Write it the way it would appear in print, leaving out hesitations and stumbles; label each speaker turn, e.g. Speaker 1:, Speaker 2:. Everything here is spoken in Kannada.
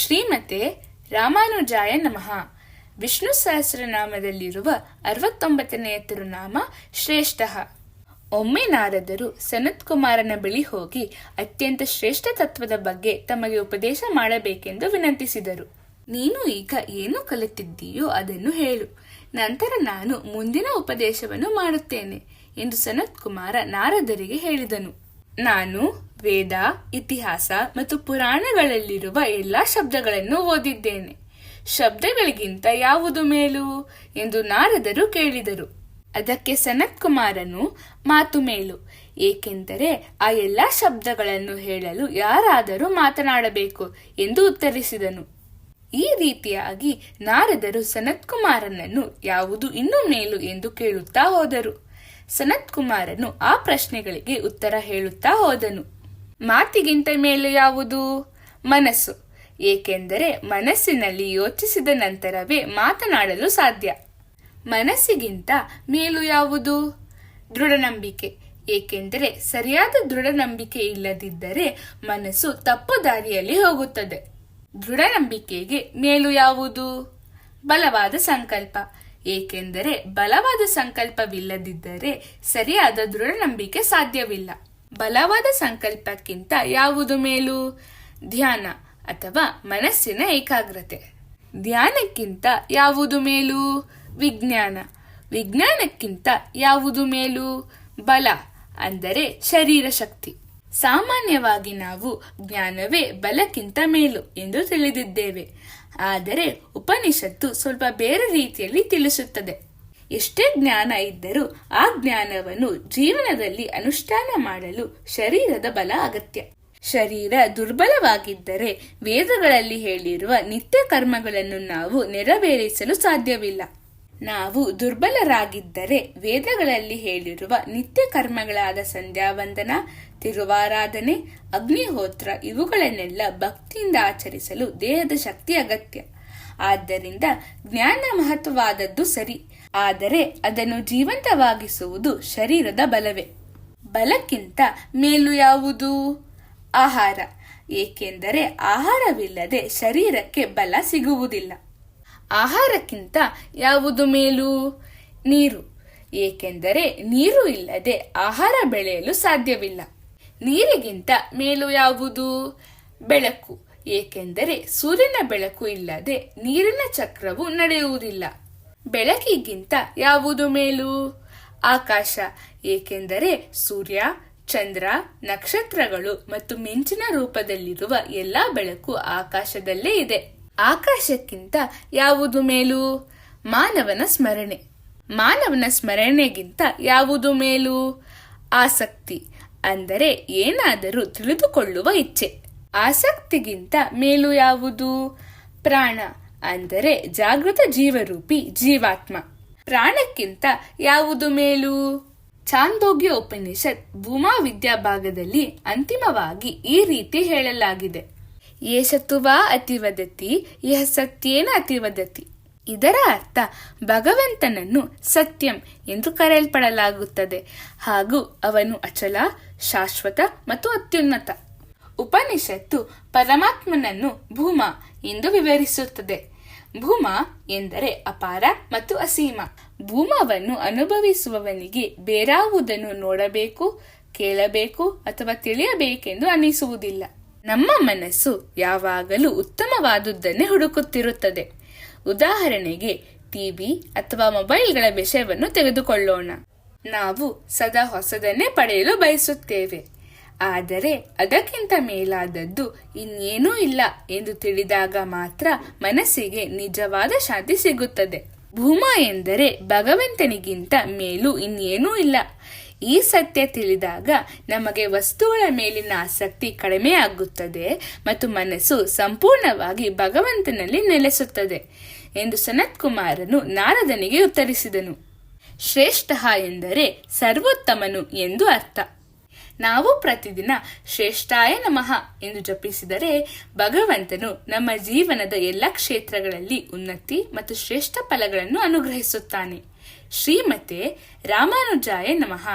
Speaker 1: ಶ್ರೀಮತೆ ರಾಮಾನುಜಾಯ ನಮಃ. ವಿಷ್ಣು ಸಹಸ್ರನಾಮದಲ್ಲಿರುವ 69ನೆಯ ತಿರುನಾಮ ಶ್ರೇಷ್ಠ. ಒಮ್ಮೆ ನಾರದರು ಸನತ್ಕುಮಾರನ ಬಳಿ ಹೋಗಿ ಅತ್ಯಂತ ಶ್ರೇಷ್ಠ ತತ್ವದ ಬಗ್ಗೆ ತಮಗೆ ಉಪದೇಶ ಮಾಡಬೇಕೆಂದು ವಿನಂತಿಸಿದರು. ನೀನು ಈಗ ಏನು ಕಲಿತಿದ್ದೀಯೋ ಅದನ್ನು ಹೇಳು, ನಂತರ ನಾನು ಮುಂದಿನ ಉಪದೇಶವನ್ನು ಮಾಡುತ್ತೇನೆ ಎಂದು ಸನತ್ಕುಮಾರ ನಾರದರಿಗೆ ಹೇಳಿದನು. ನಾನು ವೇದ, ಇತಿಹಾಸ ಮತ್ತು ಪುರಾಣಗಳಲ್ಲಿರುವ ಎಲ್ಲಾ ಶಬ್ದಗಳನ್ನು ಓದಿದ್ದೇನೆ. ಶಬ್ದಗಳಿಗಿಂತ ಯಾವುದು ಮೇಲು ಎಂದು ನಾರದರು ಕೇಳಿದರು. ಅದಕ್ಕೆ ಸನತ್ಕುಮಾರನು, ಮಾತು ಮೇಲು, ಏಕೆಂದರೆ ಆ ಎಲ್ಲಾ ಶಬ್ದಗಳನ್ನು ಹೇಳಲು ಯಾರಾದರೂ ಮಾತನಾಡಬೇಕು ಎಂದು ಉತ್ತರಿಸಿದನು. ಈ ರೀತಿಯಾಗಿ ನಾರದರು ಸನತ್ಕುಮಾರನನ್ನು ಯಾವುದು ಇನ್ನೂ ಮೇಲು ಎಂದು ಕೇಳುತ್ತಾ ಹೋದರು. ಸನತ್ಕುಮಾರನು ಆ ಪ್ರಶ್ನೆಗಳಿಗೆ ಉತ್ತರ ಹೇಳುತ್ತಾ ಹೋದನು. ಮಾತಿಗಿಂತ ಮೇಲು ಯಾವುದು? ಮನಸ್ಸು, ಏಕೆಂದರೆ ಮನಸ್ಸಿನಲ್ಲಿ ಯೋಚಿಸಿದ ನಂತರವೇ ಮಾತನಾಡಲು ಸಾಧ್ಯ. ಮನಸ್ಸಿಗಿಂತ ಮೇಲು ಯಾವುದು? ದೃಢನಂಬಿಕೆ, ಏಕೆಂದರೆ ಸರಿಯಾದ ದೃಢನಂಬಿಕೆ ಇಲ್ಲದಿದ್ದರೆ ಮನಸ್ಸು ತಪ್ಪು ದಾರಿಯಲ್ಲಿ ಹೋಗುತ್ತದೆ. ದೃಢನಂಬಿಕೆಗೆ ಮೇಲು ಯಾವುದು? ಬಲವಾದ ಸಂಕಲ್ಪ, ಏಕೆಂದರೆ ಬಲವಾದ ಸಂಕಲ್ಪವಿಲ್ಲದಿದ್ದರೆ ಸರಿಯಾದ ದೃಢನಂಬಿಕೆ ಸಾಧ್ಯವಿಲ್ಲ. ಬಲವಾದ ಸಂಕಲ್ಪಕ್ಕಿಂತ ಯಾವುದು ಮೇಲು? ಧ್ಯಾನ ಅಥವಾ ಮನಸ್ಸಿನ ಏಕಾಗ್ರತೆ. ಧ್ಯಾನಕ್ಕಿಂತ ಯಾವುದು ಮೇಲು? ವಿಜ್ಞಾನ. ವಿಜ್ಞಾನಕ್ಕಿಂತ ಯಾವುದು ಮೇಲು? ಬಲ ಅಂದರೆ ಶರೀರ ಶಕ್ತಿ. ಸಾಮಾನ್ಯವಾಗಿ ನಾವು ಜ್ಞಾನವೇ ಬಲಕ್ಕಿಂತ ಮೇಲು ಎಂದು ತಿಳಿದಿದ್ದೇವೆ. ಆದರೆ ಉಪನಿಷತ್ತು ಸ್ವಲ್ಪ ಬೇರೆ ರೀತಿಯಲ್ಲಿ ತಿಳಿಸುತ್ತದೆ. ಎಷ್ಟೇ ಜ್ಞಾನ ಇದ್ದರೂ ಆ ಜ್ಞಾನವನ್ನು ಜೀವನದಲ್ಲಿ ಅನುಷ್ಠಾನ ಮಾಡಲು ಶರೀರದ ಬಲ ಅಗತ್ಯ. ಶರೀರ ದುರ್ಬಲವಾಗಿದ್ದರೆ ವೇದಗಳಲ್ಲಿ ಹೇಳಿರುವ ನಿತ್ಯ ಕರ್ಮಗಳನ್ನು ನಾವು ನೆರವೇರಿಸಲು ಸಾಧ್ಯವಿಲ್ಲ. ನಾವು ದುರ್ಬಲರಾಗಿದ್ದರೆ ವೇದಗಳಲ್ಲಿ ಹೇಳಿರುವ ನಿತ್ಯ ಕರ್ಮಗಳಾದ ಸಂಧ್ಯಾವಂದನ, ತಿರುವಾರಾಧನೆ, ಅಗ್ನಿಹೋತ್ರ ಇವುಗಳನ್ನೆಲ್ಲ ಭಕ್ತಿಯಿಂದ ಆಚರಿಸಲು ದೇಹದ ಶಕ್ತಿ ಅಗತ್ಯ. ಆದ್ದರಿಂದ ಜ್ಞಾನ ಮಹತ್ವವಾದದ್ದು ಸರಿ, ಆದರೆ ಅದನ್ನು ಜೀವಂತವಾಗಿಸುವುದು ಶರೀರದ ಬಲವೇ. ಬಲಕ್ಕಿಂತ ಮೇಲು ಯಾವುದು? ಆಹಾರ, ಏಕೆಂದರೆ ಆಹಾರವಿಲ್ಲದೆ ಶರೀರಕ್ಕೆ ಬಲ ಸಿಗುವುದಿಲ್ಲ. ಆಹಾರಕ್ಕಿಂತ ಯಾವುದು ಮೇಲು? ನೀರು, ಏಕೆಂದರೆ ನೀರು ಇಲ್ಲದೆ ಆಹಾರ ಬೆಳೆಯಲು ಸಾಧ್ಯವಿಲ್ಲ. ನೀರಿಗಿಂತ ಮೇಲು ಯಾವುದು? ಬೆಳಕು, ಏಕೆಂದರೆ ಸೂರ್ಯನ ಬೆಳಕು ಇಲ್ಲದೆ ನೀರಿನ ಚಕ್ರವು ನಡೆಯುವುದಿಲ್ಲ. ಬೆಳಕಿಗಿಂತ ಯಾವುದು ಮೇಲು? ಆಕಾಶ, ಏಕೆಂದರೆ ಸೂರ್ಯ, ಚಂದ್ರ, ನಕ್ಷತ್ರಗಳು ಮತ್ತು ಮಿಂಚಿನ ರೂಪದಲ್ಲಿರುವ ಎಲ್ಲಾ ಬೆಳಕು ಆಕಾಶದಲ್ಲೇ ಇದೆ. ಆಕಾಶಕ್ಕಿಂತ ಯಾವುದು ಮೇಲು? ಮಾನವನ ಸ್ಮರಣೆ. ಮಾನವನ ಸ್ಮರಣೆಗಿಂತ ಯಾವುದು ಮೇಲು? ಆಸಕ್ತಿ, ಅಂದರೆ ಏನಾದರೂ ತಿಳಿದುಕೊಳ್ಳುವ ಇಚ್ಛೆ. ಆಸಕ್ತಿಗಿಂತ ಮೇಲು ಯಾವುದು? ಪ್ರಾಣ, ಅಂದರೆ ಜಾಗೃತ ಜೀವರೂಪಿ ಜೀವಾತ್ಮ. ಪ್ರಾಣಕ್ಕಿಂತ ಯಾವುದು ಮೇಲು? ಛಾಂದೋಗ್ಯ ಉಪನಿಷತ್ ಭೂಮಾ ವಿದ್ಯಾ ಭಾಗದಲ್ಲಿ ಅಂತಿಮವಾಗಿ ಈ ರೀತಿ ಹೇಳಲಾಗಿದೆ: ಯೇಷತುವಾ ಅತಿವದತಿ ಯಹ ಸತ್ಯೇನ ಅತಿವದತಿ. ಇದರ ಅರ್ಥ ಭಗವಂತನನ್ನು ಸತ್ಯಂ ಎಂದು ಕರೆಯಲ್ಪಡಲಾಗುತ್ತದೆ ಹಾಗೂ ಅವನು ಅಚಲ, ಶಾಶ್ವತ ಮತ್ತು ಅತ್ಯುನ್ನತ. ಉಪನಿಷತ್ತು ಪರಮಾತ್ಮನನ್ನು ಭೂಮಾ ಎಂದು ವಿವರಿಸುತ್ತದೆ. ಭೂಮಾ ಎಂದರೆ ಅಪಾರ ಮತ್ತು ಅಸೀಮ. ಭೂಮವನ್ನು ಅನುಭವಿಸುವವನಿಗೆ ಬೇರಾವುದನ್ನು ನೋಡಬೇಕು, ಕೇಳಬೇಕು ಅಥವಾ ತಿಳಿಯಬೇಕೆಂದು ಅನಿಸುವುದಿಲ್ಲ. ನಮ್ಮ ಮನಸ್ಸು ಯಾವಾಗಲೂ ಉತ್ತಮವಾದುದನ್ನೇ ಹುಡುಕುತ್ತಿರುತ್ತದೆ. ಉದಾಹರಣೆಗೆ ಟಿವಿ ಅಥವಾ ಮೊಬೈಲ್ಗಳ ವಿಷಯವನ್ನು ತೆಗೆದುಕೊಳ್ಳೋಣ. ನಾವು ಸದಾ ಹೊಸದನ್ನೇ ಪಡೆಯಲು ಬಯಸುತ್ತೇವೆ. ಆದರೆ ಅದಕ್ಕಿಂತ ಮೇಲಾದದ್ದು ಇನ್ನೇನೂ ಇಲ್ಲ ಎಂದು ತಿಳಿದಾಗ ಮಾತ್ರ ಮನಸ್ಸಿಗೆ ನಿಜವಾದ ಶಾಂತಿ ಸಿಗುತ್ತದೆ. ಭೂಮಾ ಎಂದರೆ ಭಗವಂತನಿಗಿಂತ ಮೇಲೂ ಇನ್ನೇನೂ ಇಲ್ಲ. ಈ ಸತ್ಯ ತಿಳಿದಾಗ ನಮಗೆ ವಸ್ತುಗಳ ಮೇಲಿನ ಆಸಕ್ತಿ ಕಡಿಮೆಯಾಗುತ್ತದೆ ಮತ್ತು ಮನಸ್ಸು ಸಂಪೂರ್ಣವಾಗಿ ಭಗವಂತನಲ್ಲಿ ನೆಲೆಸುತ್ತದೆ ಎಂದು ಸನತ್ಕುಮಾರನು ನಾರದನಿಗೆ ಉತ್ತರಿಸಿದನು. ಶ್ರೇಷ್ಠ ಎಂದರೆ ಸರ್ವೋತ್ತಮನು ಎಂದು ಅರ್ಥ. ನಾವು ಪ್ರತಿದಿನ ಶ್ರೇಷ್ಠಾಯ ನಮಃ ಎಂದು ಜಪಿಸಿದರೆ ಭಗವಂತನು ನಮ್ಮ ಜೀವನದ ಎಲ್ಲ ಕ್ಷೇತ್ರಗಳಲ್ಲಿ ಉನ್ನತಿ ಮತ್ತು ಶ್ರೇಷ್ಠ ಫಲಗಳನ್ನು ಅನುಗ್ರಹಿಸುತ್ತಾನೆ. ಶ್ರೀಮತೆ ರಾಮಾನುಜಾಯ ನಮಃ.